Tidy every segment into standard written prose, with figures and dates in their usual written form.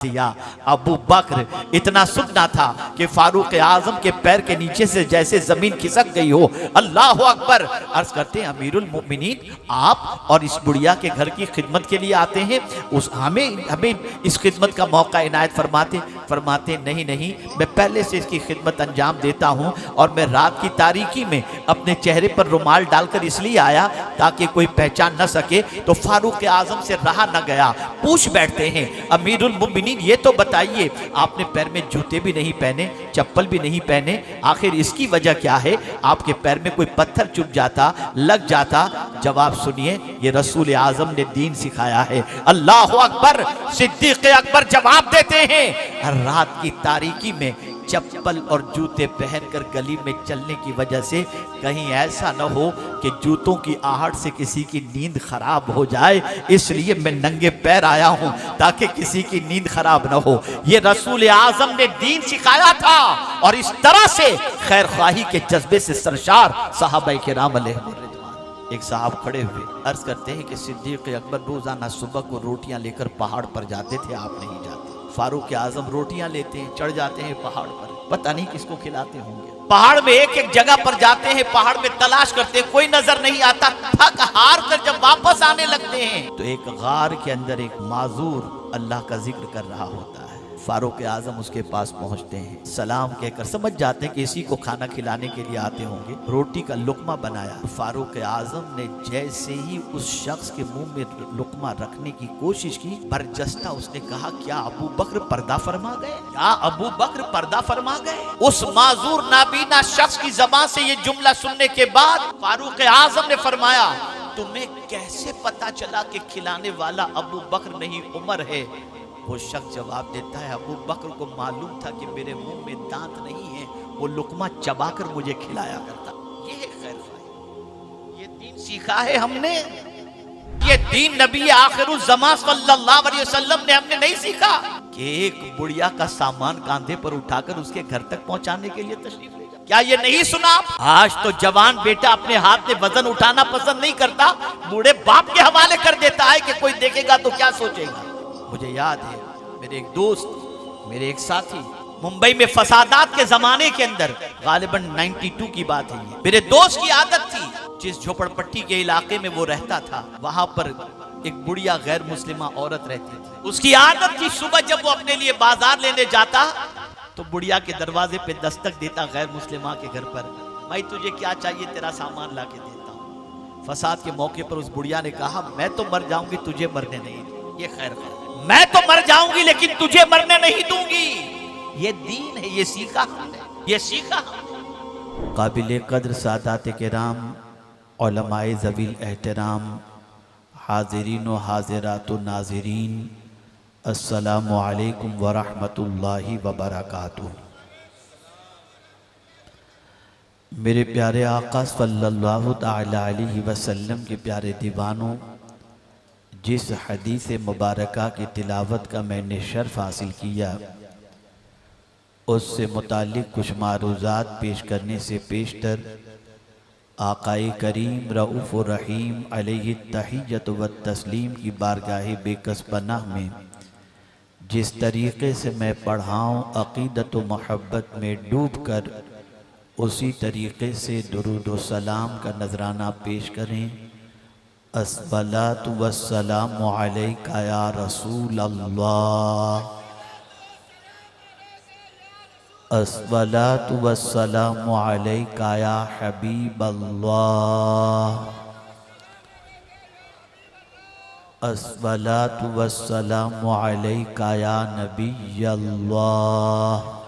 दिया। अबू बकर इतना सुनना था कि फारूक आजम के पैर के नीचे से जैसे जमीन खिसक गई हो। अल्लाह अकबर। अर्ज करते हैं अमीरुल मोमिनीन, आप और इस बुढ़िया के घर की खिदमत के लिए आते हैं, उस हमें हमें इस खिदमत का मौका इनायत फरमाते नहीं नहीं, मैं पहले से इसकी खिदमत अंजाम देता हूँ और मैं रात की तारीकी में अपने चेहरे पर रुमाल डालकर इसलिए आया ताकि कोई पहचान न सके। तो फारूक आजम से रहा न गया, पूछ बैठते हैं अमीरुल मोमिनीन, ये तो बताइए आपने पैर में जूते भी नहीं पहने, चप्पल भी नहीं पहने, आखिर इसकी वजह क्या है? आपके पैर में कोई पत्थर चुभ जाता, लग जाता? जवाब सुनिए, ये रसूल आजम ने दीन सिखाया है। अल्लाह अकबर। सिद्दीक अकबर जवाब देते हैं, रात की तारीकी में चप्पल और जूते पहनकर गली में चलने की वजह से कहीं ऐसा न हो कि जूतों की आहट से किसी की नींद खराब हो जाए, इसलिए मैं नंगे पैर आया हूं ताकि किसी की नींद खराब न हो। ये रसूल आजम ने दीन सिखाया था और इस तरह से खैर ख्वाही के जज्बे से सरशार सहाबा किराम अलैहिर्रिज़वान। एक साहब खड़े हुए अर्ज करते हैं कि सिद्दीक अकबर रोजाना सुबह को रोटियां लेकर पहाड़ पर जाते थे, आप नहीं जाते। फारूक आजम रोटियां लेते हैं, चढ़ जाते हैं पहाड़ पर, पता नहीं किसको खिलाते होंगे। पहाड़ में एक एक जगह पर जाते हैं, पहाड़ में तलाश करते हैं, कोई नजर नहीं आता। थक हार कर जब वापस आने लगते हैं तो एक गार के अंदर एक माजूर अल्लाह का जिक्र कर रहा होता है। फारूक आजम उसके पास पहुंचते हैं, सलाम कहकर समझ जाते हैं कि इसी को खाना खिलाने के लिए आते होंगे। रोटी का लुकमा बनाया। फारूक आजम ने जैसे ही उस शख्स के मुंह में लुकमा रखने की कोशिश की, बरजस्ता उसने कहा, क्या अबू बकर पर्दा फरमा गए? क्या अबू बकर पर्दा फरमा गए? उस माजूर नाबीना शख्स की ज़बान से ये जुमला सुनने के बाद फारूक आजम ने फरमाया, तुम्हें कैसे पता चला कि खिलाने वाला अबू बकर नहीं उमर है? वो शख्स जवाब देता है, अबू बकर को मालूम था कि मेरे मुंह में दांत नहीं है, वो लुकमा चबाकर मुझे खिलाया करता। ये है खैर ख्वाही, ये दीन सीखा है हमने। ये दीन नबी आखिरुज़्ज़मान सल्लल्लाहु अलैहि वसल्लम ने हमने नहीं सीखा कि एक बुढ़िया का सामान कांधे पर उठाकर उसके घर तक पहुंचाने के लिए तशरीफ ले जाए। क्या ये नहीं सुना? आज तो जवान बेटा अपने हाथ में वजन उठाना पसंद नहीं करता, बूढ़े बाप के हवाले कर देता है कि कोई देखेगा तो क्या सोचेगा। मुझे याद है, मेरे एक दोस्त, मेरे एक साथी, मुंबई में फसादात के जमाने के अंदर, गालिबन 92 की बात है ये, मेरे दोस्त की आदत थी, जिस झोपड़पट्टी के इलाके में वो रहता था वहां पर एक बुढ़िया गैर मुस्लिमा औरत रहती थी। उसकी आदत थी सुबह जब वो अपने लिए बाजार लेने जाता तो बुढ़िया के दरवाजे पे दस्तक देता गैर मुस्लिमा के घर पर, भाई तुझे क्या चाहिए, तेरा सामान ला के देता हूँ। फसाद के मौके पर उस बुढ़िया ने कहा, मैं तो मर जाऊंगी, तुझे मरने नहीं दूंगी। ये खैर मैं तो मर जाऊंगी लेकिन तुझे मरने नहीं दूंगी। ये दीन है, ये सीखा हमने, ये सीखा। काबिल कद्र सादात किराम, उलमाए ज़वील एहतराम, हाज़िरीन व हाज़िरात व नाज़िरीन, अस्सलामु अलैकुम व रहमतुल्लाहि व बरकातुहू। मेरे प्यारे आका सल्लल्लाहु तआला अलैहि वसल्लम के प्यारे दीवानों, जिस हदीस मुबारका की तिलावत का मैंने शर्फ हासिल किया, उससे मुतालिक कुछ मारूज़ात पेश करने से पेशतर आकाए करीम रऊफ़ व रहीम अलैहि तहियत व तस्लीम की बारगाह बेकस पनाह में जिस तरीक़े से मैं पढ़ाऊँ, अक़ीदत व मोहब्बत में डूब कर उसी तरीक़े से दुरूद व सलाम का नजराना पेश करें। अस्सलातु वस्सलामु अलैका या रसूल अल्लाह, अस्सलातु वस्सलामु अलैका या हबीब अल्लाह, अस्सलातु वस्सलामु अलैका या नबी अल्लाह,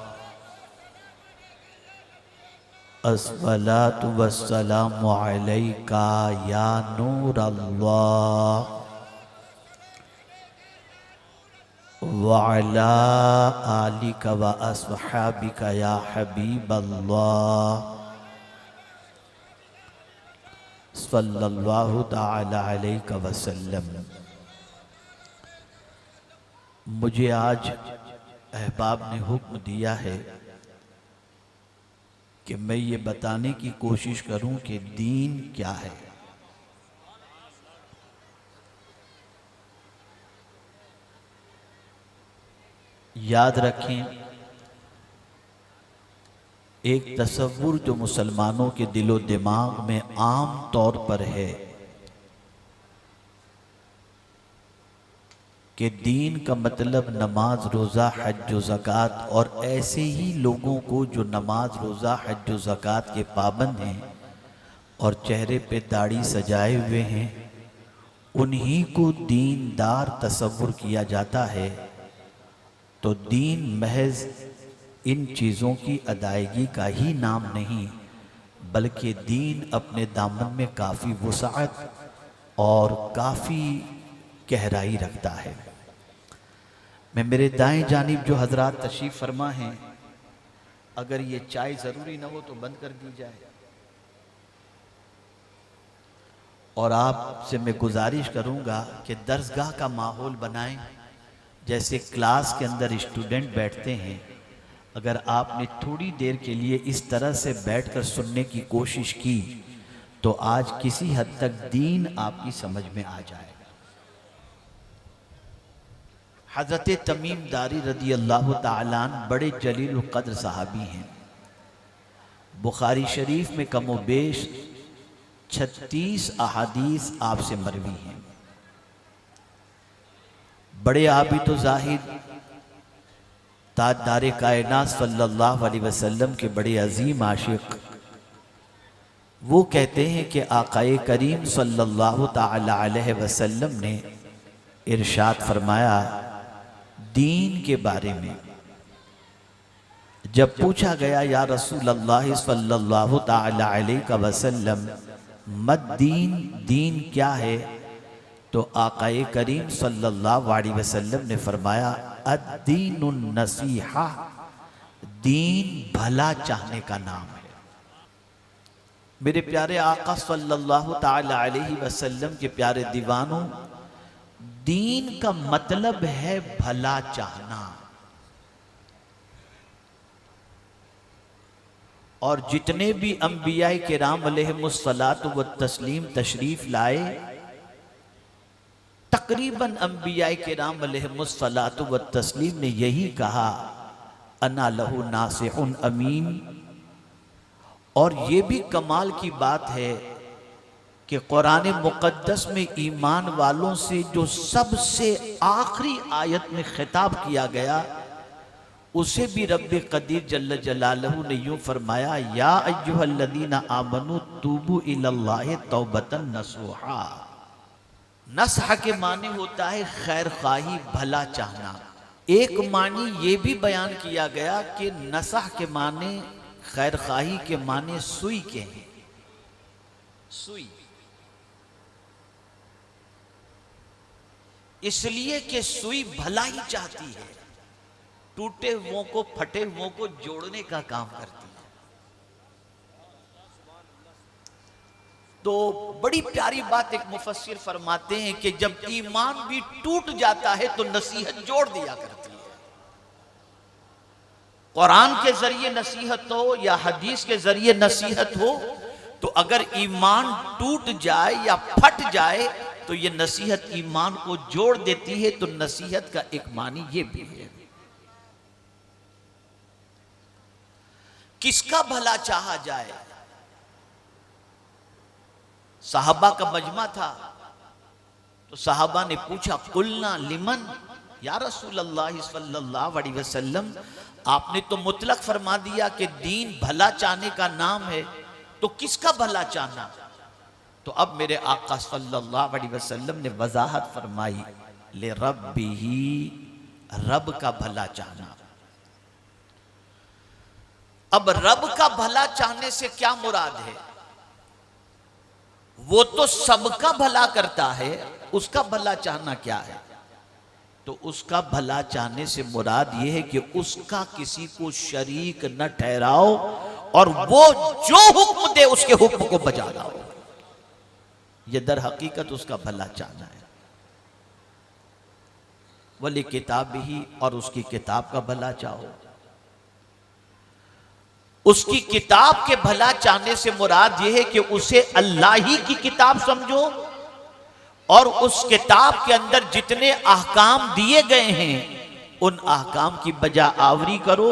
अस्सलातु वस्सलामु अलैका या नूर अल्लाह, व अला आलिका व अस्हाबिका या हबीब अल्लाह, सल्लल्लाहु तआला अलैहि वसल्लम। मुझे आज अहबाब ने हुक्म दिया है कि मैं ये बताने की कोशिश करूं कि दीन क्या है। याद रखें, एक तसव्वुर जो मुसलमानों के दिलो दिमाग में आम तौर पर है कि दीन का मतलब नमाज रोज़ा हज व ज़कात, और ऐसे ही लोगों को जो नमाज रोज़ा हज व ज़कात के पाबंद हैं और चेहरे पे दाढ़ी सजाए हुए हैं, उन्हीं को दीनदार तसव्वुर किया जाता है। तो दीन महज इन चीज़ों की अदायगी का ही नाम नहीं, बल्कि दीन अपने दामन में काफ़ी वुसाअत और काफ़ी गहराई रखता है। मैं मेरे दाएं जानिब जो हजरात तशरीफ़ फरमा हैं, अगर ये चाय ज़रूरी ना हो तो बंद कर दी जाए, और आपसे मैं गुजारिश करूंगा कि दरसगाह का माहौल बनाएं। जैसे क्लास के अंदर स्टूडेंट बैठते हैं, अगर आपने थोड़ी देर के लिए इस तरह से बैठकर सुनने की कोशिश की तो आज किसी हद तक दीन आपकी समझ में आ जाएगा। हज़रत तमीम दारी रदी अल्लाह ताला अन्हु बड़े जलील क़द्र सहाबी हैं। बुखारी शरीफ में कमो बेश 36 अहादीस आपसे मरवी हैं। बड़े आबिद व ज़ाहिद ताजदार कायनात सल्लल्लाहु अलैहि वसल्लम के बड़े अजीम आशिक, वो कहते हैं कि आकाए करीम सल्लल्लाहु ताला अलैहि वसल्लम ने इरशाद फरमाया दीन के बारे में। जब पूछा गया या रसूल अल्लाह सल्लल्लाहु ताला अलैहि वसल्लम मद दीन, दीन क्या है, तो आकाए करीम सल्लल्लाहु अलैहि वसल्लम ने फरमाया अद्दीनुन नसीहा, दीन भला चाहने का नाम है। मेरे प्यारे आका सल्लल्लाहु ताला अलैहि वसल्लम के प्यारे दीवानों, दीन का मतलब है भला चाहना। और जितने भी अंबिया किराम अलैहिमुस्सलातु व तस्लीम तशरीफ लाए, तकरीबन अंबिया किराम अलैहिमुस्सलातु व तस्लीम ने यही कहा अना लहु नासिहुन अमीन। और ये भी कमाल की बात है कि कुरान मुक़द्दस में ईमान वालों से जो सबसे आखिरी आयत में खिताब किया गया, उसे भी रब्बे कदीर जल्ल जलालहू ने यूं फरमाया या अय्युहल्लज़ीना आमनू तूबू इलल्लाहि तौबतन नसूहा। नसह के माने होता है खैर ख्वाही, भला चाहना। एक मानी ये भी बयान किया गया कि नसह के माने, खैर ख्वाही के माने सुई के हैं। सुई इसलिए कि सुई भला ही चाहती है, टूटे हुओं को, फटे हुओं को जोड़ने का काम करती है। तो बड़ी प्यारी बात एक मुफस्सिर फरमाते हैं कि जब ईमान भी टूट जाता है तो नसीहत जोड़ दिया करती है। कुरान के जरिए नसीहत हो या हदीस के जरिए नसीहत हो, तो अगर ईमान टूट जाए या फट जाए तो ये नसीहत ईमान को जोड़ देती है। तो नसीहत का एक मानी ये भी है, किसका भला चाहा जाए। साहबा का मजमा था, तो साहबा ने पूछा कुलना लिमन या रसूल अल्लाह सल्लल्लाहु अलैहि वसल्लम, आपने तो मुतलक फरमा दिया कि दीन भला चाहने का नाम है, तो किसका भला चाहना। तो अब मेरे आका सल्लल्लाहु अलैहि वसल्लम ने वजाहत फरमाई ले रब्बिही, रब का भला चाहना। अब रब का भला चाहने से क्या मुराद है, वो तो सबका भला करता है, उसका भला चाहना क्या है। तो उसका भला चाहने से मुराद ये है कि उसका किसी को शरीक न ठहराओ और वो जो हुक्म दे उसके हुक्म को बजा लाओ। ये दर हकीकत उसका भला चाहना है। वली किताब ही, और उसकी किताब का भला चाहो। उसकी किताब के भला चाहने से मुराद यह है कि उसे अल्लाह ही की किताब समझो और उस किताब के अंदर जितने अहकाम दिए गए हैं उन अहकाम की बजा आवरी करो,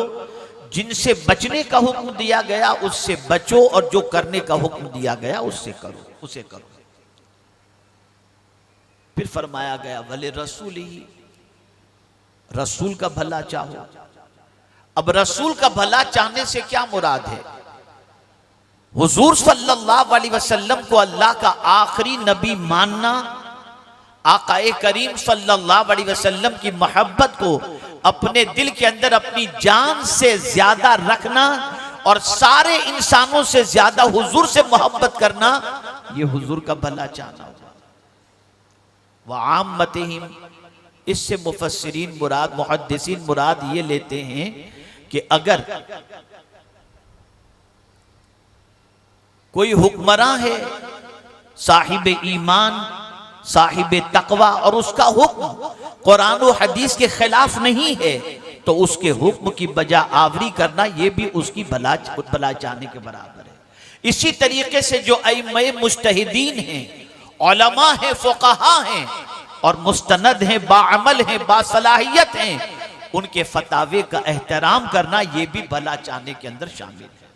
जिनसे बचने का हुक्म दिया गया उससे बचो, और जो करने का हुक्म दिया गया उससे करो, उसे करो। फिर फरमाया गया भले रसूल ही, रसूल का भला चाहो। अब रसूल का भला चाहने से क्या मुराद है? हुजूर सल्लल्लाहु अलैहि वसल्लम को अल्लाह का आखिरी नबी मानना, आकाए करीम सल्लल्लाहु अलैहि वसल्लम की मोहब्बत को अपने दिल के अंदर अपनी जान से ज्यादा रखना, और सारे इंसानों से ज्यादा हुजूर से मोहब्बत करना, ये हुजूर का भला चाहना होगा। वह आम्मतिहिम, इससे मुफस्सिरीन मुराद, मुहद्दिसीन मुराद ये लेते हैं कि अगर कोई हुक्मरां है साहिब ईमान, साहिब तकवा, और उसका हुक्म कुरान और हदीस के खिलाफ नहीं है, तो उसके हुक्म की बजा आवरी करना ये भी उसकी भला चाहने के बराबर है। इसी तरीके से जो अइम्मे मुज्तहिदीन हैं, उलमा हैं, फुक़हा हैं, और मुस्तनद हैं, बाअमल हैं, बासलाहियत हैं, उनके फतावे का एहतराम करना ये भी भला चाहने के अंदर शामिल है।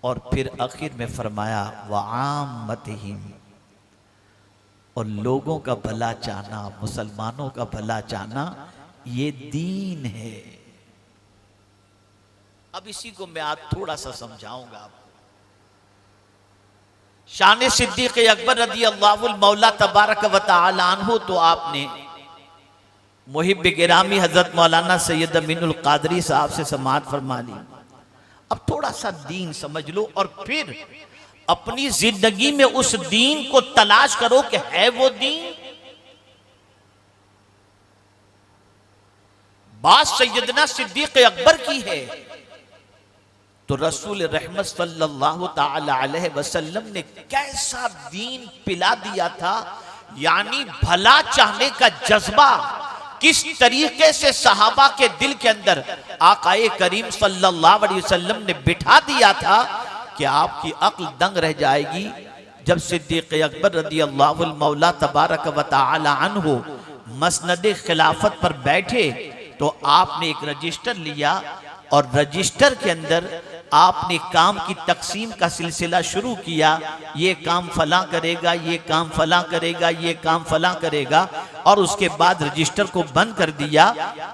और फिर आखिर में फरमाया वआम्मतिहिम, और लोगों का भला चाहना, मुसलमानों का भला चाहना, ये दीन है। अब इसी को मैं आज थोड़ा सा समझाऊंगा आपको। शान सिद्दीक़ अकबर रज़ी अल्लाहु मौला तबारक व तआला अन्हु, तो आपने मुहिब गिरामी हजरत मौलाना सैयद अमीनुल कादरी साहब से समाअत फरमा ली। अब थोड़ा सा दीन समझ लो, और फिर अपनी जिंदगी में उस दीन को तलाश करो कि है वो दीन। बात सैयदना सिद्दीक़ अकबर की है, तो रसूल रहमत सल्लल्लाहु ताला अलैहि वसल्लम ने कैसा दीन पिला दिया था, यानी भला चाहने का जज्बा किस तरीके से सहाबा के दिल के अंदर आकाए करीम सल्लल्लाहु अलैहि वसल्लम ने बिठा दिया था कि आपकी अक्ल दंग रह जाएगी। जब सिद्दीक़ अकबर रज़ी अल्लाहु मौला तबारक व तआला अन्हु मसनद खिलाफत पर बैठे, तो आपने एक रजिस्टर लिया, और रजिस्टर के अंदर आपने काम की तकसीम का सिलसिला शुरू किया। ये काम फला करेगा, ये काम फला करेगा, ये काम फला करेगा, और उसके बाद रजिस्टर को बंद कर दिया।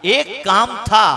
एक काम था,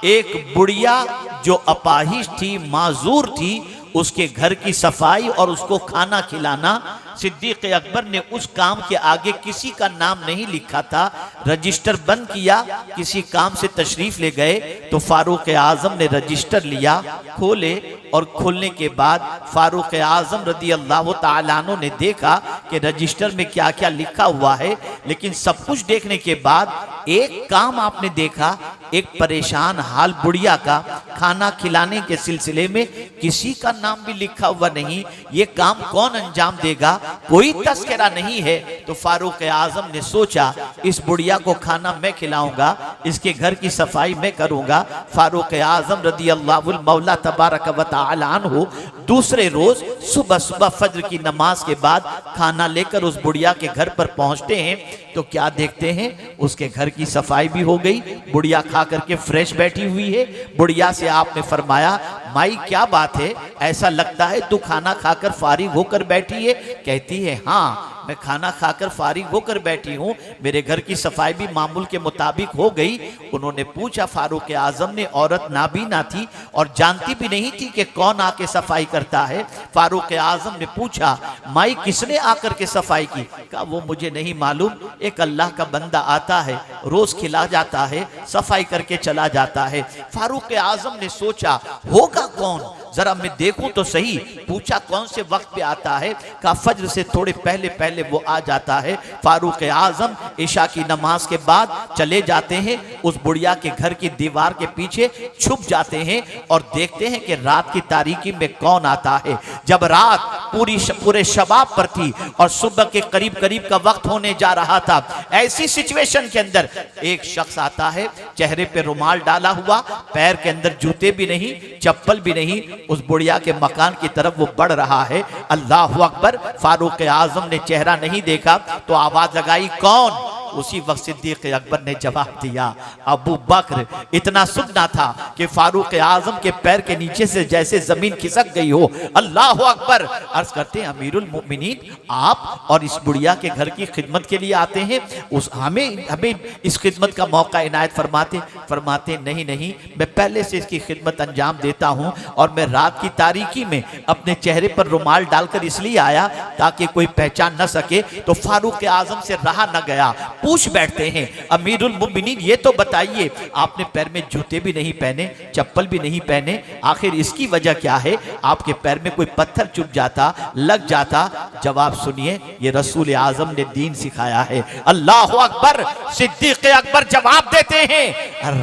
एक बुढ़िया जो अपाहिज थी, माजूर थी, उसके घर की सफाई और उसको खाना खिलाना। सिद्दीक़ अकबर ने उस काम के आगे किसी का नाम नहीं लिखा था। रजिस्टर बंद किया, किसी काम से तशरीफ ले गए, तो फारूक आजम ने रजिस्टर लिया, खोले, और खोलने के बाद फारूक आजम रज़ी अल्लाह ताला अन्हु ने देखा कि रजिस्टर में क्या क्या लिखा हुआ है। लेकिन सब कुछ देखने के बाद एक काम आपने देखा, एक परेशान हाल बुढ़िया का, खाना खिलाने के सिलसिले में किसी का नाम भी लिखा हुआ नहीं। ये काम कौन अंजाम देगा, कोई तस्करा नहीं है। तो फारूक आजम ने सोचा, इस बुढ़िया को खाना मैं खिलाऊंगा, इसके घर की सफाई मैं करूंगा। फारूक आजम रज़ी अल्लाहु मौला तबारक व तआला अन्हु दूसरे रोज सुबह सुबह फज्र की नमाज के बाद खाना लेकर उस बुढ़िया के घर पर पहुंचते हैं, तो क्या देखते हैं, उसके घर की सफाई भी हो गई, बुढ़िया खा करके फ्रेश बैठी हुई है। बुढ़िया से आपने फरमाया, माई क्या बात है, ऐसा लगता है तू खाना खाकर फारिग होकर बैठी है। कहती है, हाँ मैं खाना खाकर फारिग होकर बैठी हूँ, मेरे घर की सफाई भी मामूल के मुताबिक हो गई। उन्होंने पूछा, फारूक आजम ने, औरत नाबीना थी और जानती भी नहीं थी कि कौन आके सफाई करता है। फारूक आजम ने पूछा, माई किसने आकर के सफाई की? कहा, वो मुझे नहीं मालूम, एक अल्लाह का बंदा आता है, रोज खिला जाता है, सफाई करके चला जाता है। फारूक आजम ने सोचा, होगा कौन, जरा मैं देखूं तो सही। पूछा, कौन से वक्त पे आता है? कहा, फज्र से थोड़े पहले पहले वो आ जाता है। फारूक आजम इशा की नमाज के बाद चले जाते हैं, उस बुढ़िया के घर की दीवार के पीछे छुप जाते हैं और देखते हैं कि रात की तारीकी में कौन आता है। जब रात पूरे शबाब पर थी और सुबह के करीब करीब का वक्त होने जा रहा था, ऐसी सिचुएशन के अंदर एक शख्स आता है, चेहरे पे रुमाल डाला हुआ, पैर के अंदर जूते भी नहीं, चप्पल भी नहीं, उस बुढ़िया के मकान की तरफ वो बढ़ रहा है। अल्लाह अकबर। फारूक आजम ने चेहरा नहीं देखा तो आवाज लगाई, कौन? उसी वक्त सिद्दीक अकबर ने जवाब दिया, अबू बकर इतना सुनना था कि फारूक आजम के पैर के नीचे से जैसे जमीन खिसक गई हो। अल्लाह अकबर। अर्ज करते हैं अमीरुल मोमिनीन, आप और इस बुढ़िया के घर की खिदमत के लिए आते हैं, उस हमें हमें इस खिदमत का मौका इनायत फरमाते नहीं नहीं, मैं पहले से इसकी खिदमत अंजाम देता हूं और मैं रात की तारीकी में अपने चेहरे पर रुमाल डालकर इसलिए आया ताकि कोई पहचान न सके। तो फारूक आजम से रहा न गया, पूछ बैठते हैं अमीरुल मोमिनीन ये तो बताइए, आपने पैर में जूते भी नहीं पहने, चप्पल भी नहीं पहने, आखिर इसकी वजह क्या है? आपके पैर में कोई पत्थर चुभ जाता, लग जाता? जवाब सुनिए, ये रसूल आजम ने दीन सिखाया है। अल्लाह अकबर। सिद्दीक अकबर जवाब देते हैं,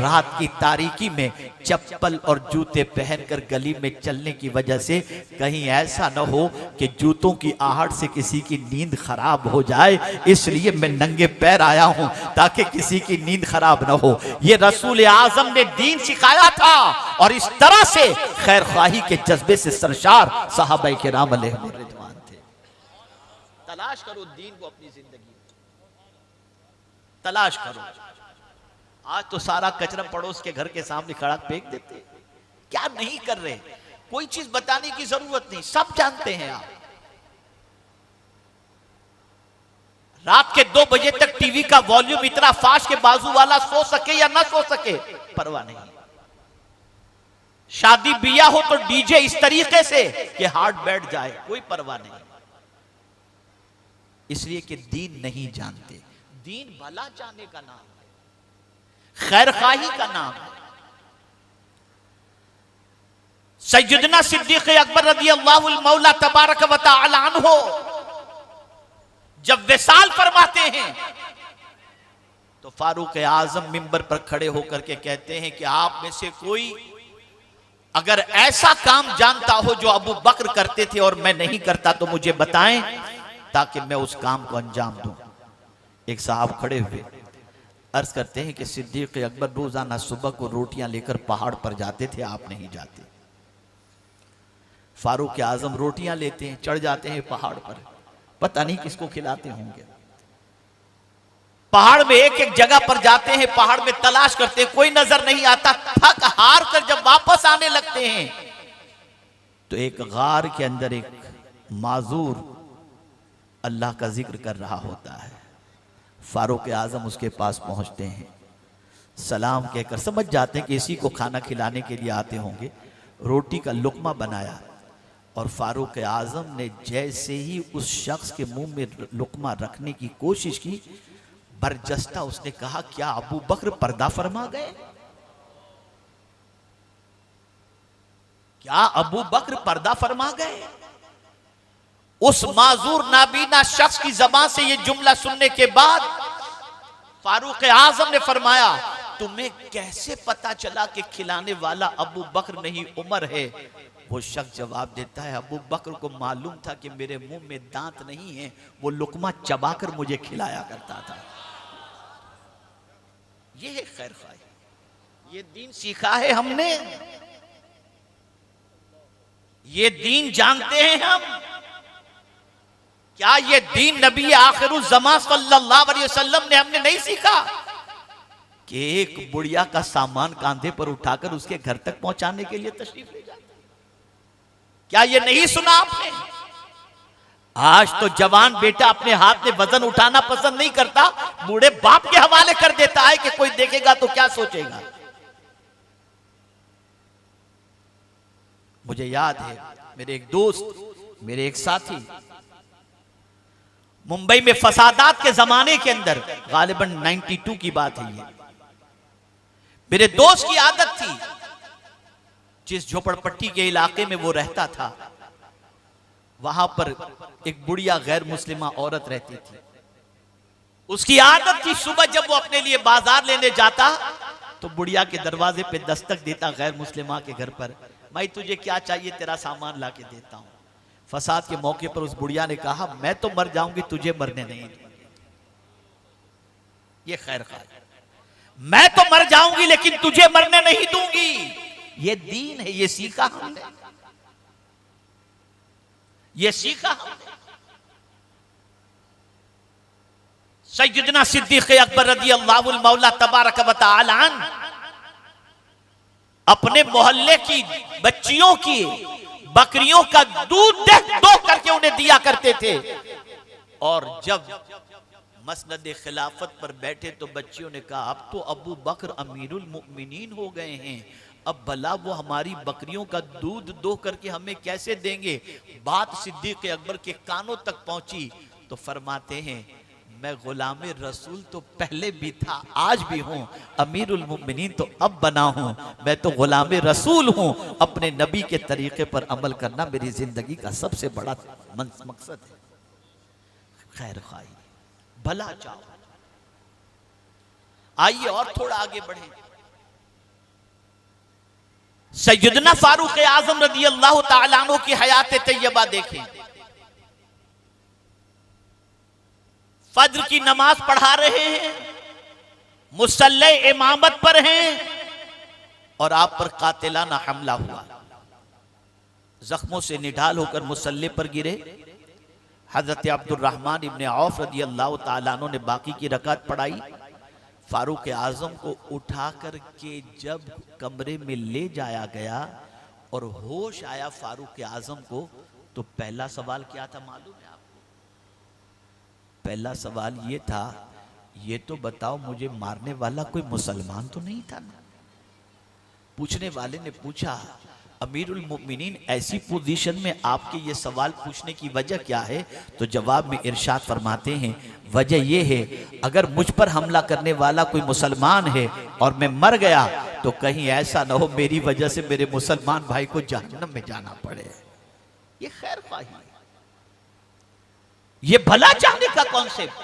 रात की तारीकी में चप्पल और जूते पहनकर गली में चलने की वजह से कहीं ऐसा न हो कि जूतों की आहट से किसी की नींद खराब हो जाए, इसलिए मैं नंगे पैर आया हूं ताकि किसी की नींद खराब न हो। ये रसूल आजम ने दीन सिखाया था और इस तरह से खैर ख्वाही के जज्बे से सरशार सहाबा किराम अलैहिम रिज़वान थे। तलाश करो दीन को अपनी जिंदगी में, तलाश करो। आज तो सारा कचरा पड़ोस के घर के सामने खड़ा फेंक देते, क्या नहीं कर रहे? कोई चीज बताने की जरूरत नहीं, सब जानते हैं आप। रात के 2 बजे तक टीवी का वॉल्यूम इतना फास्ट के बाजू वाला सो सके या ना सो सके परवाह नहीं। शादी बिया हो तो डीजे इस तरीके से कि हार्ट बैठ जाए, कोई परवाह नहीं। इसलिए कि दीन नहीं जानते। दीन भला चाहने का नाम है, खैर खाही का नाम है। सैयदना सिद्दीक अकबर रज़ियल्लाहु मौला तबारक व तआला अन्हु जब विसाल फरमाते हैं तो फारूक आजम मिंबर पर खड़े होकर के कहते हैं कि आप में से कोई अगर ऐसा काम जानता हो जो अबू बकर करते थे और मैं नहीं करता तो मुझे बताएं ताकि मैं उस काम को अंजाम दूं। एक साहब खड़े हुए अर्ज करते हैं कि सिद्दीक अकबर रोजाना सुबह को रोटियां लेकर पहाड़ पर जाते थे, आप नहीं जाते। फारूक आजम रोटियां लेते हैं, चढ़ जाते हैं पहाड़ पर, पता नहीं किसको खिलाते होंगे। पहाड़ में एक एक जगह पर जाते हैं, पहाड़ में तलाश करते हैं, कोई नजर नहीं आता। थक हार कर जब वापस आने लगते हैं तो एक गार के अंदर एक माजूर अल्लाह का जिक्र कर रहा होता है। फारूक आजम उसके पास पहुंचते हैं, सलाम कहकर समझ जाते हैं कि इसी को खाना खिलाने के लिए आते होंगे। रोटी का लुकमा बनाया और फारूक आजम ने जैसे ही उस शख्स के मुंह में लुकमा रखने की कोशिश की, बरजस्ता उसने कहा, क्या अबू बकर पर्दा फरमा गए? क्या अबू बकर पर्दा फरमा गए? उस माजूर नाबीना शख्स की जबान से यह जुमला सुनने के बाद फारूक आजम ने फरमाया, तुम्हें कैसे पता चला कि खिलाने वाला अबू बकर नहीं उमर है? वो शख्स जवाब देता है, अबू बकर को मालूम था कि मेरे मुंह में दांत नहीं है, वो लुकमा चबाकर मुझे खिलाया करता था। ये है खैर खाई, ये दीन सीखा है हमने, ये दीन जानते हैं हम। क्या ये दीन नबी आखिरुज़्ज़मान सल्लल्लाहु अलैहि वसल्लम ने हमने नहीं सीखा कि एक बुढ़िया का सामान कांधे पर उठाकर उसके घर तक पहुंचाने के लिए तशरीफ ले जाते? क्या ये नहीं सुना आपने? आज तो जवान बेटा अपने हाथ में वजन उठाना पसंद नहीं करता, बूढ़े बाप के हवाले कर देता है कि कोई देखेगा तो क्या सोचेगा। मुझे याद है, मेरे एक दोस्त, मेरे एक साथी मुंबई में फसादात के जमाने के अंदर, गालिबन 92 की बात है ये, मेरे दोस्त की आदत थी, जिस झोपड़पट्टी के इलाके में वो रहता था वहां पर एक बुढ़िया गैर मुस्लिमा औरत रहती थी। उसकी आदत थी सुबह जब वो अपने लिए बाजार लेने जाता तो बुढ़िया के दरवाजे पे दस्तक देता गैर मुस्लिमा के घर पर, भाई तुझे क्या चाहिए, तेरा सामान ला के देता हूं। फसाद के मौके पर उस बुढ़िया ने कहा, मैं तो मर जाऊंगी, तुझे मरने नहीं दूंगी। ये खैर खा, मैं तो मर जाऊंगी लेकिन तुझे मरने नहीं दूंगी। ये दीन है, ये सीखा हमने, ये सीखा हमने। सैयदना सिद्दीक़ अकबर रज़ियल्लाहु मौला तबारक व तआला अपने मोहल्ले की बच्चियों की बकरियों का दूध दो करके उन्हें दिया करते थे। और जब मसनद खिलाफत पर बैठे तो बच्चियों ने कहा अब तो अबू बकर अमीरुल मुमिनीन हो गए हैं, अब भला वो हमारी बकरियों का दूध दो करके हमें कैसे देंगे। बात सिद्दीक़ अकबर के कानों तक पहुंची तो फरमाते हैं मैं गुलाम रसूल तो पहले भी था, आज भी हूं, अमीरुल मुमिनीन तो अब बना हूं, मैं तो गुलाम रसूल हूं। अपने नबी के तरीके पर अमल करना मेरी जिंदगी का सबसे बड़ा मकसद है। खैर खाई भला चाहो। आइए और थोड़ा आगे बढ़े। सैयदना फारूक आजम रज़ियल्लाहु ताला अन्हु की हयात तैयबा देखें। फज्र की नमाज पढ़ा रहे हैं, मुसल्ले इमामत पर हैं और आप पर कातिलाना हमला हुआ। जख्मों से निढाल होकर मुसल्ले पर गिरे। हजरत अब्दुर्रहमान इब्ने औफ रज़ियल्लाहु ताला अन्हु ने बाकी की रकात पढ़ाई। फारूक आजम को उठा कर के जब कमरे में ले जाया गया और होश आया फारूक आजम को, तो पहला सवाल क्या था मालूम है आपको? पहला सवाल ये था, ये तो बताओ मुझे मारने वाला कोई मुसलमान तो नहीं था ना? पूछने वाले ने पूछा अमीरुल मुमिनीन ऐसी पोजीशन में आपके ये सवाल पूछने की वजह क्या है? तो जवाब में इरशाद फरमाते हैं वजह ये है अगर मुझ पर हमला करने वाला कोई मुसलमान है और मैं मर गया तो कहीं ऐसा ना हो मेरी वजह से मेरे मुसलमान भाई को जहन्नम में जाना पड़े। ये खैर ख्वाही, ये भला चाहने का कॉन्सेप्ट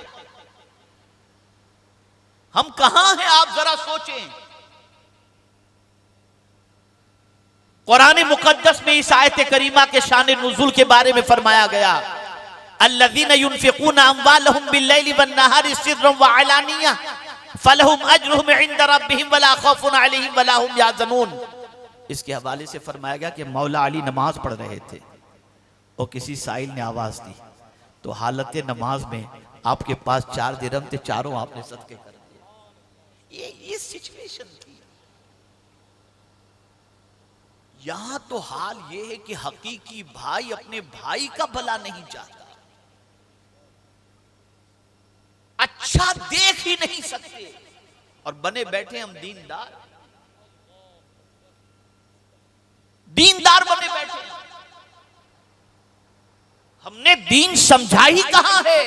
हम कहां हैं आप जरा सोचें। कुरान मुकद्दस में इस आयत करीमा के शान नुज़ुल के बारे में फरमाया गया अल्लज़ीना युनफ़िक़ूना अम्वालहुम बिल्लैलि वन्नहारि सिर्रन व अलानिया फलहुम अज्रुहुम इंदा रब्बिहिम वला खौफुन अलैहिम वला हुम यहज़नून। इसके हवाले से फरमाया गया कि मौला अली नमाज पढ़ रहे थे और किसी साइल ने आवाज दी तो हालत नमाज में आपके पास 4 दिरहम थे, चारों आपने सदके कर दिए। ये सिचुएशन थी। यहां तो हाल यह है कि हकीकी भाई अपने भाई का भला नहीं चाहता, अच्छा देख ही नहीं सकते और बने बैठे हम दीनदार बने बैठे। हमने दीन समझा ही कहां है?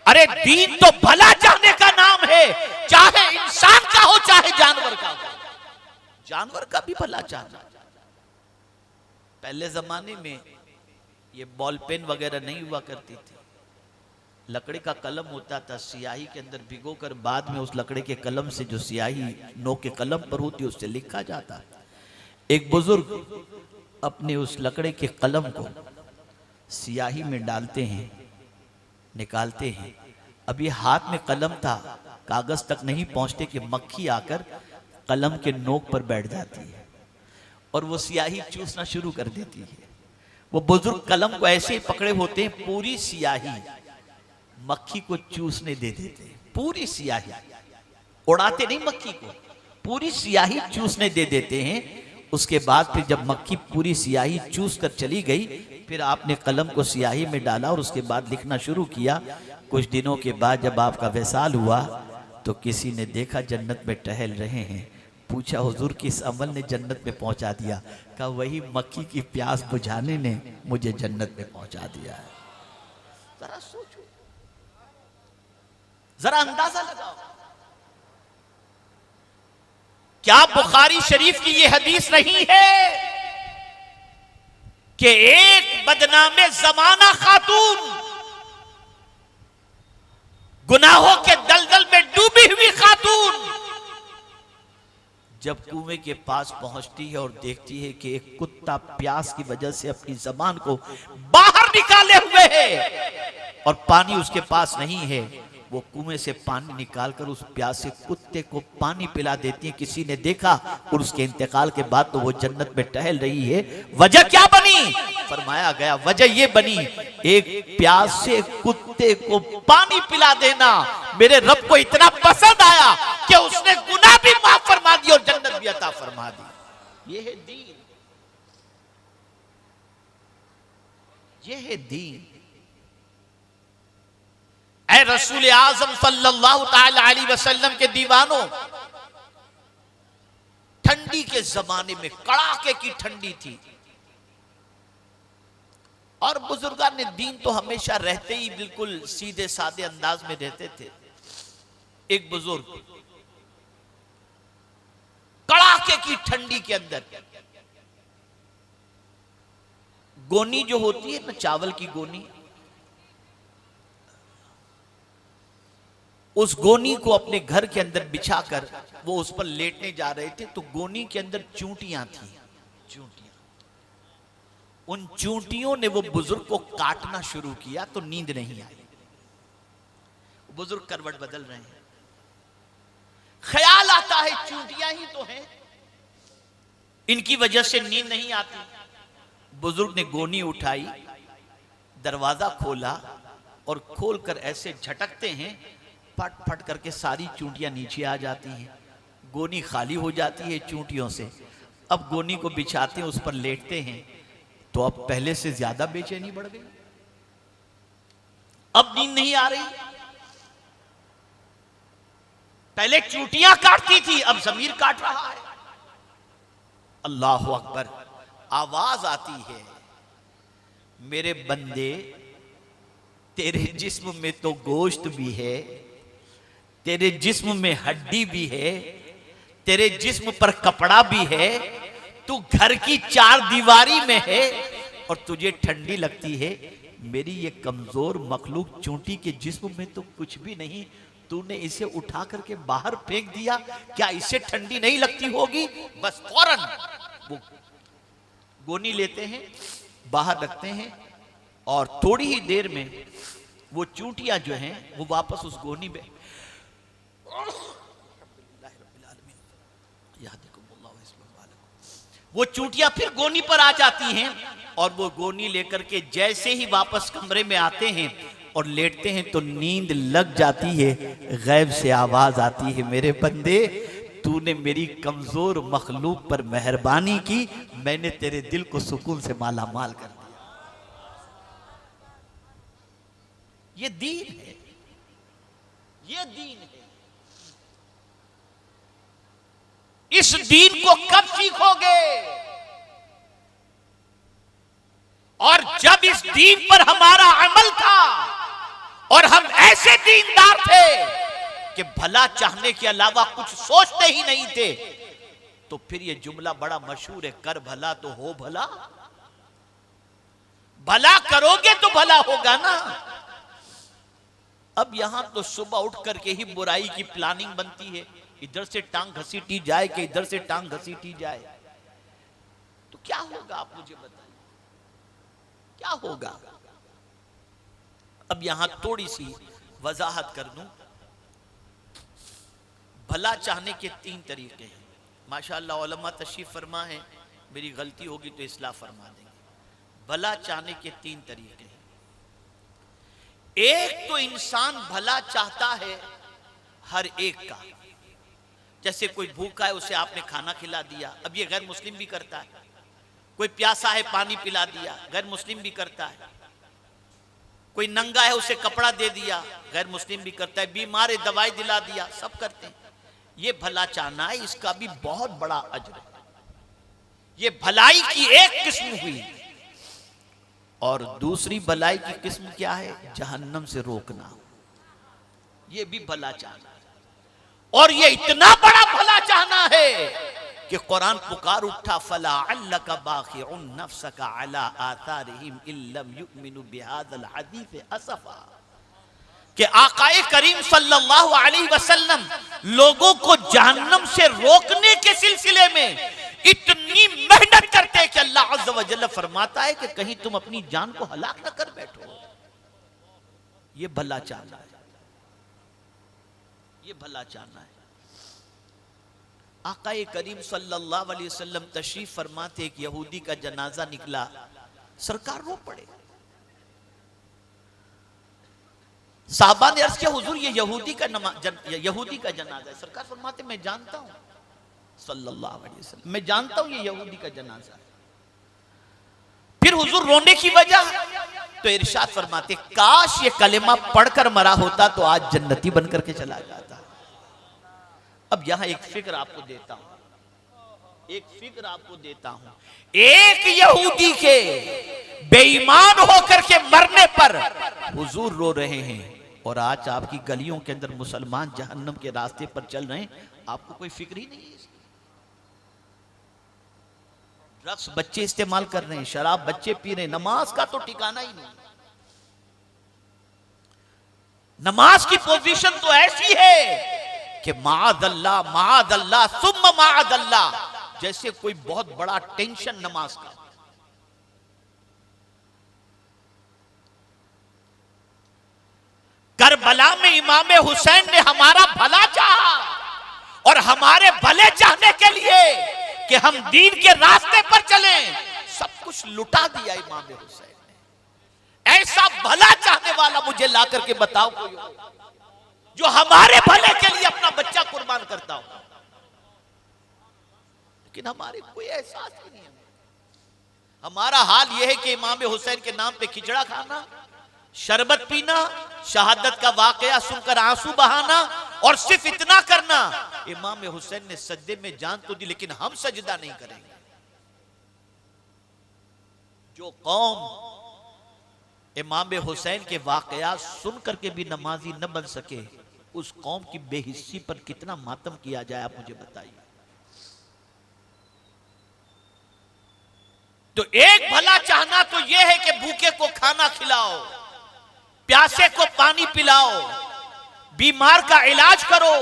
अरे दीन तो भला चाहने का नाम है, चाहे इंसान का हो चाहे जानवर का हो। जानवर का भी भला चाहना। पहले जमाने में ये बॉल पेन वगैरह नहीं हुआ करती थी, लकड़ी का कलम होता था, स्याही के अंदर भिगो कर बाद में उस लकड़ी के कलम से जो स्याही नोक के कलम पर होती उससे लिखा जाता। एक बुजुर्ग अपने उस लकड़ी के कलम को स्याही में डालते हैं, निकालते हैं। अब ये हाथ में कलम था, कागज तक नहीं पहुंचते कि मक्खी आकर कलम के नोक पर बैठ जाती है और वो स्याही चूसना शुरू कर देती है। वो बुजुर्ग कलम को ऐसे ही पकड़े होते हैं, पूरी स्याही मक्खी को चूसने दे देते हैं। पूरी स्याही उड़ाते नहीं मक्खी को, पूरी स्याही चूसने दे देते हैं। उसके बाद फिर जब मक्खी पूरी स्याही चूस कर चली गई, फिर आपने कलम को स्याही में डाला और उसके बाद लिखना शुरू किया। कुछ दिनों के बाद जब आपका विसाल हुआ तो किसी ने देखा जन्नत में टहल रहे हैं, पूछा हुजूर किस अमल ने जन्नत में पहुंचा दिया? कहा वही मक्खी की प्यास बुझाने ने मुझे जन्नत में पहुंचा दिया है। जरा सोचो, जरा अंदाजा लगाओ। क्या बुखारी शरीफ की ये हदीस नहीं है कि एक बदनामे जमाना खातून, गुनाहों के दलदल में डूबी हुई खातून, जब कुएं के पास पहुंचती है और देखती है कि एक कुत्ता प्यास की वजह से अपनी जबान को बाहर निकाले हुए है और पानी उसके पास नहीं है, वो कुएं से पानी निकालकर उस प्यासे कुत्ते को पानी पिला देती है। किसी ने देखा और उसके इंतकाल के बाद तो वो जन्नत में टहल रही है। वजह क्या बनी? फरमाया गया वजह ये बनी, एक प्यासे कुत्ते को पानी पिला देना मेरे रब को इतना पसंद आया कि उसने गुनाह भी माफ फरमा दिया और जन्नत भी अता फरमा दी। ये है दीन, ये है दीन। ऐ रसूल आजम सल्लल्लाहु ताला अलैहि वसल्लम के दीवानों, ठंडी के जमाने में कड़ाके की ठंडी थी और बुजुर्गान ने दीन तो हमेशा रहते ही बिल्कुल सीधे सादे अंदाज में रहते थे। एक बुजुर्ग कड़ाके की ठंडी के अंदर गोनी जो होती है ना, चावल की गोनी, उस गोनी को अपने घर के अंदर बिछाकर वो उस पर लेटने जा रहे थे तो गोनी के अंदर चूंटियां थी, चूंटियां। उन चूंटियों ने वो बुजुर्ग को काटना शुरू किया तो नींद नहीं आई। बुजुर्ग करवट बदल रहे हैं, ख्याल आता है चूंटियां ही तो हैं, इनकी वजह से नींद नहीं आती। बुजुर्ग ने गोनी उठाई, दरवाजा खोला और खोलकर ऐसे झटकते हैं, फट फट करके सारी चूंटियां नीचे आ जाती हैं, गोनी खाली हो जाती है चूंटियों से। अब गोनी को बिछाते हैं, उस पर लेटते हैं तो अब पहले से ज्यादा बेचैनी बढ़ गई, अब नींद नहीं आ रही। पहले चूंटियां काटती थी, अब जमीर काट रहा है। अल्लाह अकबर। आवाज आती है, मेरे बंदे तेरे जिस्म में तो गोश्त भी है, तेरे जिस्म में हड्डी भी है, तेरे जिस्म पर कपड़ा भी है, तू घर की चार दीवारी में है और तुझे ठंडी लगती है। मेरी ये कमजोर मखलूक चूंटी के जिस्म में तो कुछ भी नहीं, तूने इसे उठा करके बाहर फेंक दिया, क्या इससे ठंडी नहीं लगती होगी? बस फौरन वो गोनी लेते हैं, बाहर रखते हैं और थोड़ी ही देर में वो चूंटियां जो हैं वो वापस उस गोनी में वो चूंटियां फिर गोनी पर आ जाती हैं और वो गोनी लेकर के जैसे ही वापस कमरे में आते हैं और लेटते हैं तो नींद लग जाती है। गैब से आवाज आती है, मेरे बंदे तूने मेरी कमजोर मखलूक पर मेहरबानी की, मैंने तेरे दिल को सुकून से माला माल कर दिया। ये दीन है, ये दीन है। इस दीन को कब सीखोगे? और जब इस दीन पर हमारा अमल था और हम ऐसे दीनदार थे कि भला चाहने के अलावा कुछ सोचते ही नहीं थे, तो फिर ये जुमला बड़ा मशहूर है, कर भला तो हो भला। भला करोगे तो भला होगा ना। अब यहां तो सुबह उठ करके ही बुराई की प्लानिंग बनती है, इधर से टांग घसीटी जाए कि इधर से टांग घसीटी जाए, तो क्या होगा आप मुझे बताइए, क्या होगा? अब यहां थोड़ी सी वजाहत कर दूं। भला चाहने के तीन तरीके हैं। माशाअल्लाह उलमा तशरीफ फरमा है, मेरी गलती होगी तो इस्लाह फरमा देंगे। भला चाहने के तीन तरीके हैं। एक तो इंसान भला चाहता है हर एक का, जैसे कोई भूखा है उसे आपने खाना खिला दिया, अब ये गैर मुस्लिम भी करता है। कोई प्यासा है पानी पिला दिया, गैर मुस्लिम भी करता है। कोई नंगा है उसे कपड़ा दे दिया, गैर मुस्लिम भी करता है। बीमार है दवाई दिला दिया, सब करते हैं। ये भला चाहना है, इसका भी बहुत बड़ा अज्र है। ये भलाई की एक किस्म हुई। और दूसरी भलाई की किस्म क्या है? जहन्नम से रोकना। ये भी भला चाहना है। और ये इतना बड़ा भला चाहना है कि कुरान पुकार उठा, फला अल्लका बाखिउन नफ्सका अला आथारिहिम इल्लम युमिनु बिहादल हदीस असफा, कि आकाए करीम सल्लल्लाहु अलैहि वसल्लम लोगों को जहन्नम से रोकने के सिलसिले में इतनी मेहनत करते हैं कि अल्लाह अज़्ज़ व जल्ल फरमाता है कि कहीं तुम अपनी जान को हलाक न कर बैठो। ये भला चाहना है, ये भला चाहना है। आकाए करीम सल्लल्लाहु अलैहि वसल्लम तशरीफ फरमाते, एक यहूदी का जनाजा निकला, सरकार रो पड़े। साहबा ने अर्ज किया, हुजूर ये यहूदी का यहूदी का जनाजा है। सरकार फरमाते मैं जानता हूं, सल्लल्लाहु अलैहि वसल्लम, मैं जानता हूं ये यहूदी का जनाजा है। फिर हुजूर रोने की वजह, तो इरशाद फरमाते काश ये कलेमा पढ़कर मरा होता तो आज जन्नती बनकर के चला जाता। अब यहां एक फिक्र आपको देता हूं, एक फिक्र आपको देता हूं, एक यहूदी के बेईमान होकर के मरने पर हुजूर रो रहे हैं, और आज आपकी गलियों के अंदर मुसलमान जहन्नम के रास्ते पर चल रहे हैं, आपको कोई फिक्र ही नहीं है। ड्रग्स बच्चे इस्तेमाल कर रहे हैं, शराब बच्चे पी रहे हैं, नमाज का तो ठिकाना ही नहीं। नमाज की पोजीशन तो ऐसी है कि माअदल्लाह सुम्मा माअदल्लाह, जैसे कोई बहुत बड़ा टेंशन नमाज का। करबला में इमाम हुसैन ने हमारा भला चाहा, और हमारे भले चाहने के लिए कि हम दीन के रास्ते पर चलें, सब कुछ लुटा दिया इमाम हुसैन ने। ऐसा भला चाहने वाला मुझे ला करके बताओ कोई जो हमारे भले के लिए अपना बच्चा कुर्बान करता हो। लेकिन हमारे कोई एहसास ही नहीं है। हमारा हाल यह है कि इमाम हुसैन के नाम पे खिचड़ा खाना, शरबत पीना, शहादत का वाकया सुनकर आंसू बहाना, और सिर्फ इतना करना, इमाम हुसैन ने सजदे में जान तो दी लेकिन हम सजदा नहीं करेंगे। जो कौम इमाम हुसैन के वाकया सुन करके भी नमाजी न बन सके, उस कौम की बेहिस्सी पर कितना मातम किया जाए, आप मुझे बताइए। तो एक भला चाहना तो यह है कि भूखे को खाना खिलाओ, प्यासे को पानी पिलाओ, बीमार का इलाज करो,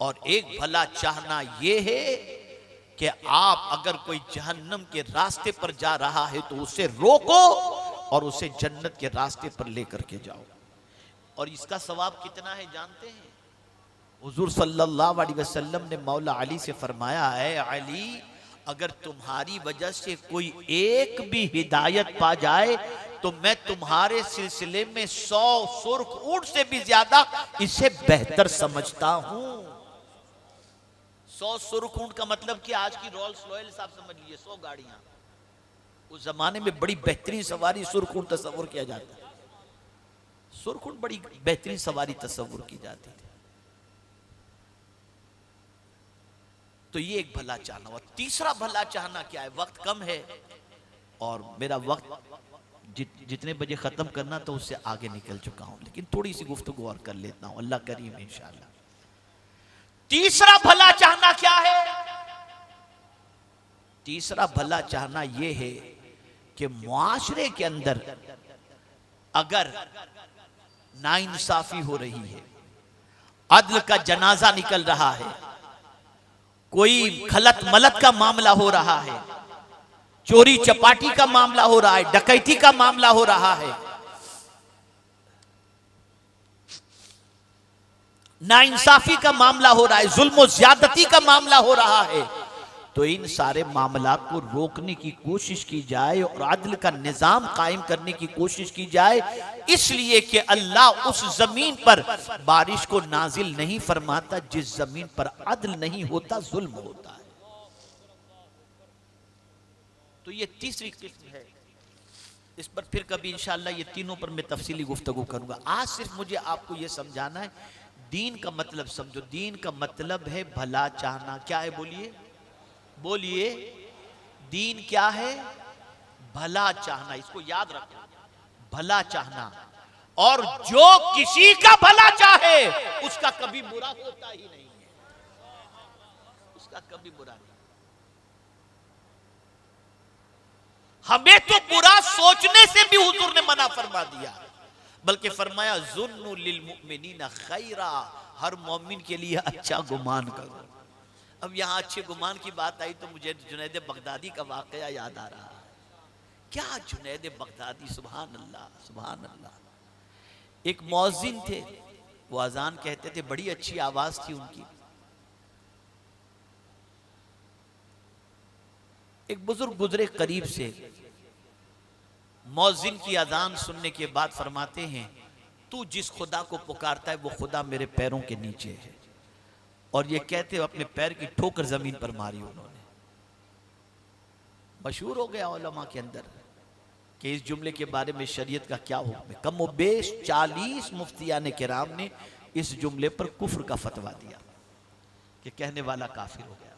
और एक भला चाहना यह है कि आप अगर कोई जहन्नम के रास्ते पर जा रहा है तो उसे रोको और उसे जन्नत के रास्ते पर लेकर के जाओ। और इसका सवाब कितना है जानते हैं? हुजूर सल्लल्लाहु अलैहि वसल्लम ने मौला अली से फरमाया है, अली अगर तुम्हारी वजह से कोई एक भी हिदायत पा जाए तो मैं तुम्हारे सिलसिले में 100 सुर्ख ऊंट से भी ज्यादा इसे बेहतर समझता हूं। 100 सुर्ख ऊंट का मतलब कि आज की रोल्स रॉयल्स आप समझ लीजिए 100 गाड़ियां। उस जमाने में बड़ी बेहतरीन सवारी सुर्ख ऊंट तस्वुर किया जाता है। सुर्ख ऊंट बड़ी बेहतरीन सवारी तस्वुर की जाती थी। तो ये एक भला चाहना हुआ। तीसरा भला चाहना क्या है? वक्त कम है और मेरा वक्त जितने बजे खत्म करना तो उससे आगे निकल चुका हूं, लेकिन थोड़ी सी गुफ्तगू और कर लेता हूं, अल्लाह करीम इंशाअल्लाह। तीसरा भला चाहना क्या है? तीसरा भला चाहना यह है कि मुआशरे के अंदर अगर नाइंसाफी हो रही है, अदल का जनाजा निकल रहा है, कोई खलत मलत का मामला हो रहा है, चोरी चपाटी का मामला हो रहा है, डकैती का मामला हो रहा है, नाइंसाफी का मामला हो रहा है, जुल्म ज्यादती का मामला हो रहा है, तो इन सारे मामला को रोकने की कोशिश की जाए और अदल का निजाम कायम करने की कोशिश की जाए, इसलिए कि अल्लाह उस जमीन पर बारिश को नाजिल नहीं फरमाता जिस जमीन पर अदल नहीं होता, जुल्म होता है। तो ये तीसरी किस्म है। इस पर फिर कभी इंशाअल्लाह ये तीनों पर मैं तफसीली गुफ्तगू करूंगा। आज सिर्फ मुझे आपको ये समझाना है, दीन का मतलब समझो। दीन का मतलब है भला चाहना। क्या है? बोलिए बोलिए, दीन क्या है? भला चाहना। इसको याद रखो, भला चाहना। और जो किसी का भला चाहे उसका कभी बुरा होता ही नहीं है, उसका कभी बुरा नहीं। हमें तो बुरा सोचने से भी हुजूर ने मना फरमा दिया, बल्कि फरमाया जुन्नु लिल मुमिनीना खैरा, हर मोमिन के लिए अच्छा गुमान करो। अब यहां अच्छे गुमान की बात आई तो मुझे जुनैद बगदादी का वाकया याद आ रहा है। क्या जुनैद बगदादी, सुभान अल्लाह सुभान अल्लाह। एक मौज़िन थे, वो अजान कहते थे, बड़ी अच्छी आवाज थी उनकी। एक बुजुर्ग गुजरे करीब से, मौज़िन की अजान सुनने के बाद फरमाते हैं तू जिस खुदा को पुकारता है वो खुदा मेरे पैरों के नीचे है। और ये कहते हुए अपने पैर की ठोकर जमीन पर मारी उन्होंने। मशहूर हो गया उलमा के अंदर कि इस जुमले के बारे में शरीयत का क्या हुक्म है। कम बेश 40 मुफ्तियाने किराम ने इस जुमले पर कुफ्र का फतवा दिया कि कहने वाला काफिर हो गया।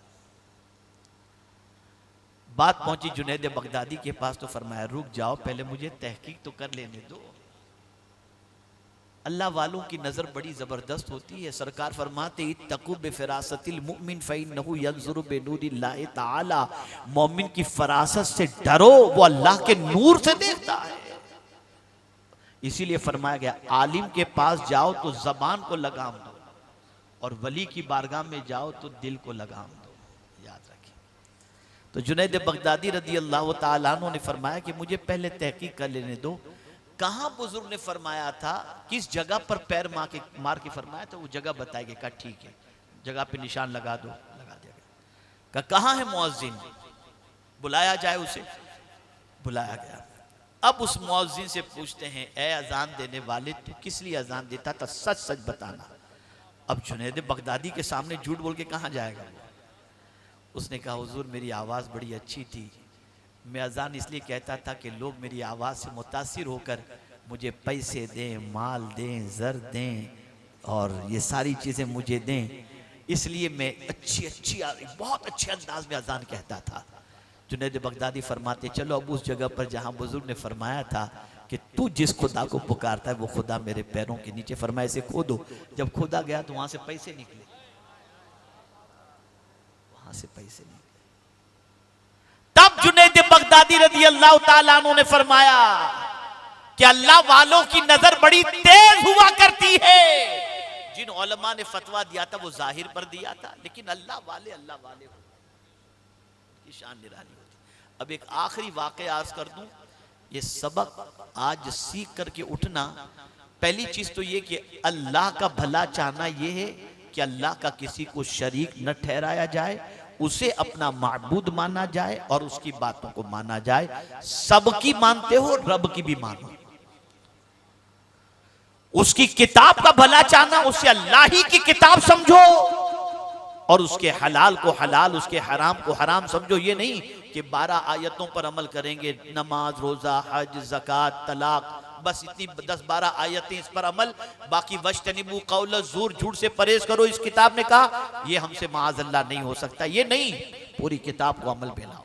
बात पहुंची जुनैद बगदादी के पास तो फरमाया रुक जाओ, पहले मुझे तहकीक तो कर लेने दो। अल्लाह वालों की नजर बड़ी जबरदस्त होती है। सरकार फरमाते इत्तकू बिफिरासतिल मुमिन फइन्नहु यंजुरु बिनूरिल्लाहि तआला, मोमिन की फरासत से डरो, वो अल्लाह के नूर से देखता है। इसीलिए फरमाया गया आलिम के पास जाओ तो जबान को लगाम दो, और वली की बारगाह में जाओ तो दिल को लगाम दो। याद रखिए। तो जुनैद बगदादी रदी अल्लाह तआला अन्हु ने फरमाया कि मुझे पहले तहकीक कर लेने दो, कहां बुजुर्ग ने फरमाया था, किस जगह पर पैर मार के फरमाया था, वो जगह बताएगी। कहा ठीक है, जगह पे निशान लगा दो, लगा दिया गया। कहा कहां है मुअज्जिन, बुलाया जाए उसे। बुलाया गया। अब उस मुअज्जिन से पूछते हैं ए अजान देने वाले, तू किस लिए अजान देता था, सच सच बताना। अब जुनैद बगदादी के सामने झूठ बोल के कहां जाएगा। उसने कहा हुजूर मेरी आवाज बड़ी अच्छी थी, मैं अजान इसलिए कहता था कि लोग मेरी आवाज़ से मुतासिर होकर मुझे पैसे दें, माल दें, ज़र दें और ये सारी चीज़ें मुझे दें, इसलिए मैं अच्छी बहुत अच्छे अंदाज में अजान कहता था। जुनैद बगदादी फरमाते चलो अब उस जगह पर जहाँ बुजुर्ग ने फरमाया था कि तू जिस खुदा को पुकारता है वो खुदा मेरे पैरों के नीचे, फरमाया इसे खोदो। जब खोदा गया तो वहाँ से पैसे निकले, वहाँ से पैसे निकले। तब जुनैद बगदादी रज़ी अल्लाह ताला अन्हु ने फरमाया कि अल्लाह वालों की नजर बड़ी तेज हुआ करती है। जिन उलमा ने फतवा दिया था वो जाहिर पर दिया था, लेकिन अल्लाह वाले की शान निराली होती। अब एक आखिरी वाक़या अर्ज कर दूं, ये सबक आज सीख करके उठना। पहली चीज तो ये कि अल्लाह का भला चाहना ये है कि अल्लाह का किसी को शरीक न ठहराया जाए, उसे अपना माबूद माना जाए और उसकी बातों को माना जाए। सबकी मानते हो, रब की भी मानो। उसकी किताब का भला चाहना, उसे अल्लाह ही की किताब समझो और उसके हलाल को हलाल, उसके हराम को हराम समझो। ये नहीं कि 12 आयतों पर अमल करेंगे, नमाज, रोजा, हज, ज़कात, तलाक, बस इतनी 10-12 आयतें इस पर अमल, बाकी वज्तनिबू कौल ज़ूर, झूठ से परहेज करो। इस किताब ने कहा, ये हमसे माअज़ल्लाह नहीं हो सकता। ये नहीं, पूरी किताब को अमल में लाओ।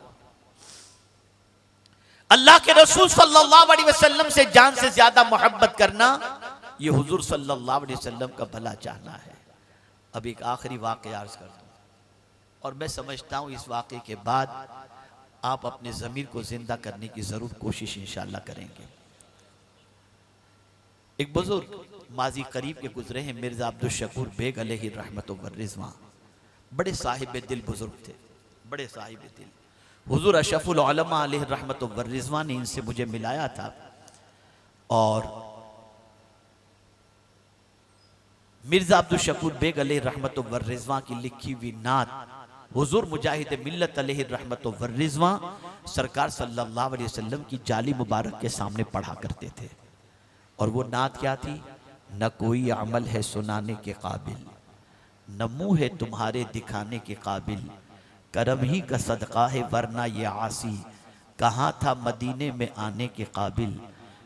अल्लाह के रसूल सल्लल्लाहु अलैहि वसल्लम से जान से ज्यादा मोहब्बत करना, ये हुजूर सल्लल्लाहु अलैहि वसल्लम का भला चाहना है। अब एक आखिरी वाक़या अर्ज कर दूं, और मैं समझता हूं इस वाक़े के बाद आप अपने ज़मीर को जिंदा करने की जरूर कोशिश इंशाअल्लाह करेंगे। एक बुजुर्ग माजी करीब के गुजरे हैं, मिर्जा अब्दुल शकूर बेग अलैहि रहमतुल्लाह व रिज़वान। बड़े साहिब दिल बुजुर्ग थे, बड़े साहिब दिल। हुजूर अशरफुल उलमा अलैहि रहमतुल्लाह व रिज़वान ने इनसे मुझे मिलाया था, और मिर्जा अब्दुल शकूर बेग अलैहि रहमतुल्लाह व रिज़वान की लिखी हुई नात हुजूर मुजाहिद मिल्लत अलैहि रहमतुल्लाह व रिज़वान सरकार सल्लल्लाहु अलैहि वसल्लम की जाली मुबारक के सामने पढ़ा करते थे। और वो नात क्या थी? न कोई अमल है सुनाने के काबिल, न मुँह है तुम्हारे दिखाने के काबिल, करम ही का सदका है वरना ये आसी, कहाँ था मदीने में आने के काबिल,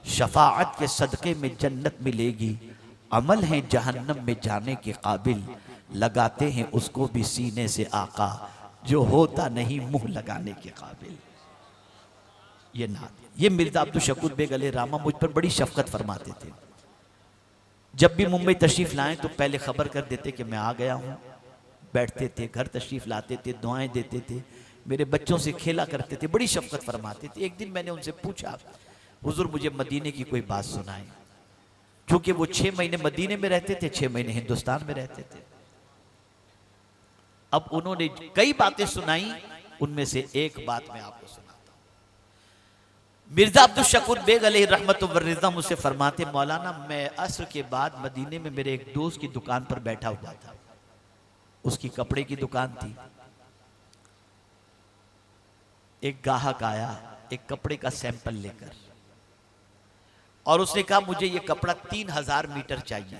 शफाअत के सदक़े में जन्नत मिलेगी, अमल है जहन्नम में जाने के काबिल, लगाते हैं उसको भी सीने से आका, जो होता नहीं मुँह लगाने के काबिल। ये नात, ये मिर्जा अब्दुल शकूर बेग अलैहि रहमा मुझ पर बड़ी शफकत फरमाते थे। जब भी मुंबई तशरीफ लाएं तो पहले खबर कर देते कि मैं आ गया हूँ, बैठते थे, घर तशरीफ लाते थे, दुआएं देते थे, मेरे बच्चों से खेला करते थे, बड़ी शफकत फरमाते थे। एक दिन मैंने उनसे पूछा, हुजूर मुझे मदीने की कोई बात सुनाएं, क्योंकि वो 6 महीने मदीने में रहते थे, 6 महीने हिंदुस्तान में रहते थे। अब उन्होंने कई बातें सुनाई, उनमें से एक बात मैं आपको सुनाता हूं। मिर्जा अब्दुल शकूर बेग अलैहि रहमतुल्लाह व रिज़वान मुझसे फरमाते, मौलाना मैं असर के बाद मदीने में मेरे एक दोस्त की दुकान पर बैठा हुआ था, उसकी कपड़े की दुकान थी। एक गाहक आया एक कपड़े का सैंपल लेकर, और उसने कहा मुझे ये कपड़ा 3000 मीटर चाहिए।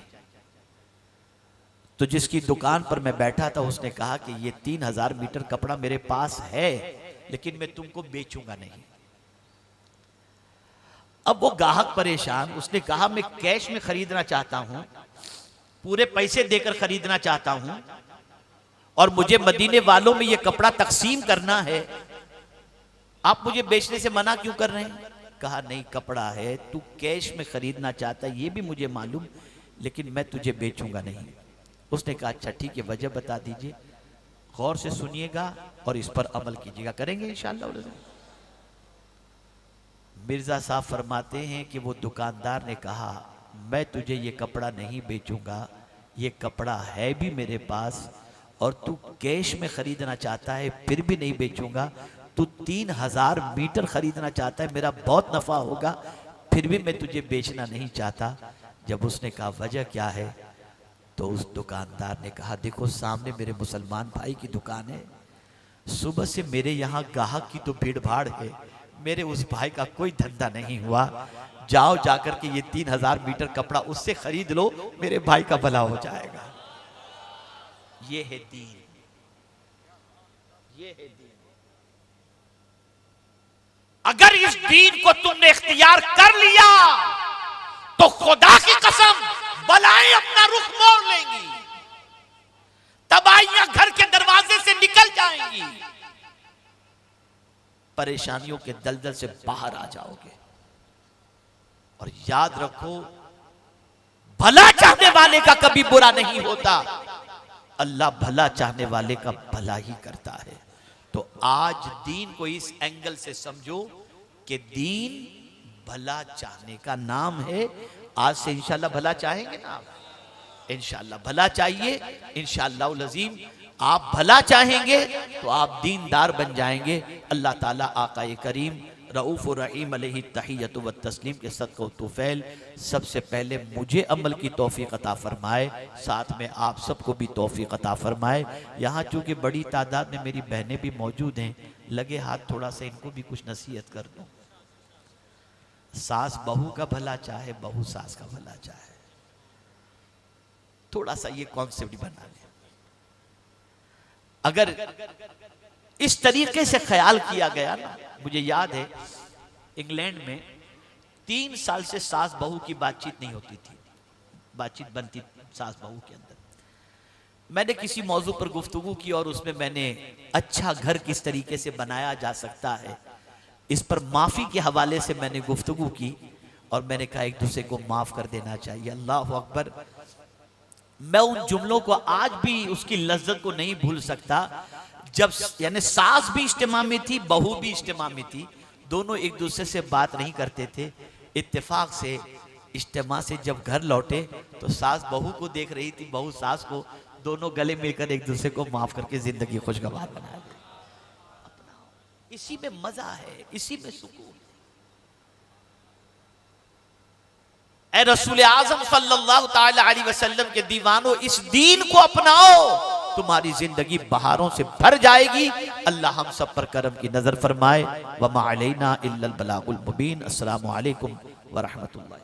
तो जिसकी दुकान पर मैं बैठा था उसने कहा कि ये 3000 मीटर कपड़ा मेरे पास है, लेकिन मैं तुमको बेचूंगा नहीं। अब वो ग्राहक परेशान, उसने कहा मैं कैश में खरीदना चाहता हूं, पूरे पैसे देकर खरीदना चाहता हूं, और मुझे मदीने वालों में ये कपड़ा तकसीम करना है, आप मुझे बेचने से मना क्यों कर रहे हैं? कहा नहीं, कपड़ा है, तू कैश में खरीदना चाहता है ये भी मुझे मालूम, लेकिन मैं तुझे बेचूंगा नहीं। उसने कहा अच्छा ठीक है, वजह बता दीजिए, गौर से सुनिएगा और इस पर अमल कीजिएगा, करेंगे इंशाअल्लाह। मिर्जा साहब फरमाते हैं कि वो दुकानदार ने कहा मैं तुझे ये कपड़ा नहीं बेचूंगा, ये कपड़ा है भी मेरे पास और तू कैश में खरीदना चाहता है फिर भी नहीं बेचूंगा। तू 3000 मीटर खरीदना चाहता है, मेरा बहुत नफा होगा, फिर भी मैं तुझे बेचना नहीं चाहता। जब उसने कहा वजह क्या है, तो उस दुकानदार ने कहा देखो सामने मेरे मुसलमान भाई की दुकान है, सुबह से मेरे यहाँ ग्राहक की तो भीड़ भाड़ है, मेरे उस भाई का कोई धंधा नहीं हुआ, जाओ जाकर के ये 3000 मीटर कपड़ा उससे खरीद लो, मेरे भाई का भला हो जाएगा। ये है दीन, ये है दीन। अगर इस दीन को तुमने इख्तियार कर लिया तो खुदा की कसम बलाएं अपना रुख मोड़ लेंगी, तबाहियां घर के दरवाजे से निकल जाएंगी, परेशानियों के दलदल से बाहर आ जाओगे। और याद रखो भला चाहने वाले का कभी बुरा नहीं होता, अल्लाह भला चाहने वाले का भला ही करता है। तो आज दीन को इस एंगल से समझो कि दीन भला चाहने का नाम है। आज से इंशाल्लाह भला चाहेंगे ना, इंशाल्लाह भला चाहिए, इंशाल्लाह अज़ीम आप भला चाहेंगे तो आप दीनदार बन जाएंगे। अल्लाह ताला आकाए करीम रऊफ़ रहीम अलैहि तहियतु व तस्लीम के सदक़ व तुफ़ैल सबसे पहले मुझे अमल की तौफ़ीक़ अता फरमाए, साथ में आप सबको भी तौफ़ीक़ अता फरमाए। यहाँ चूँकि बड़ी तादाद में मेरी बहनें भी मौजूद हैं, लगे हाथ थोड़ा सा इनको भी कुछ नसीहत कर दूँ। सास बहू का भला चाहे, बहू सास का भला चाहे, थोड़ा सा ये कॉन्सेप्ट बना लें। अगर इस तरीके से ख्याल किया गया ना, मुझे याद है इंग्लैंड में 3 साल से सास बहू की बातचीत नहीं होती थी, बातचीत बनती सास बहू के अंदर। मैंने किसी मौजू पर गुफ्तगू की और उसमें मैंने अच्छा घर किस तरीके से बनाया जा सकता है इस पर माफी के हवाले से मैंने गुफ्तगू की और मैंने कहा एक दूसरे को माफ कर देना चाहिए। अल्लाह अकबर। मैं उन जुमलों को आज भी उसकी लज्जत को नहीं भूल सकता, जब यानी सास भी इज्तिमा में थी, बहू भी इज्तिमा में थी, दोनों एक दूसरे से बात नहीं करते थे। इत्तेफाक से इज्तिमा से जब घर लौटे तो सास बहू को देख रही थी, बहू सास को, दोनों गले मिलकर एक दूसरे को माफ करके जिंदगी खुशगवार बना दी। इसी में मजा है, इसी में सुकून। ऐ रसूल आज़म सल्लल्लाहु ताला अलैहि वसल्लम के दीवानों, इस दीन को अपनाओ, तुम्हारी जिंदगी बहारों से भर जाएगी। अल्लाह हम सब पर करम की नजर फरमाए। वमा अलैना इल्लल बलागुल मुबीन। अस्सलामु अलैकुम व रहमतुल्लाह।